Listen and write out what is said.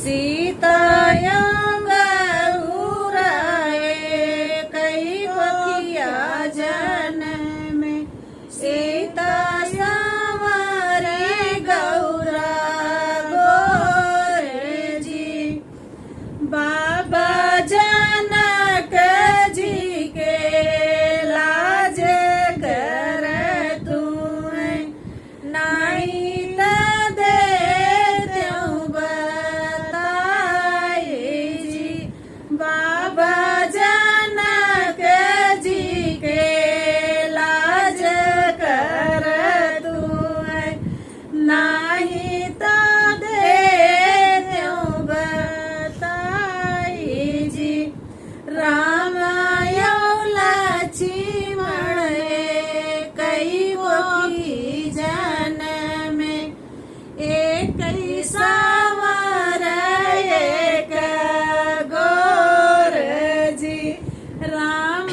सीताया गौराए कई बखिया जन में सीता संवरे गौरा गोरे जी बाबा जनक जी के लाज कर तू नहीं त दे त्यों बताए जी बाबा जनक जी के लाज कर तू नहीं त दे त्यों बताए जी राम लक्ष्मण कई की जन में एक सावर एक गोर जी राम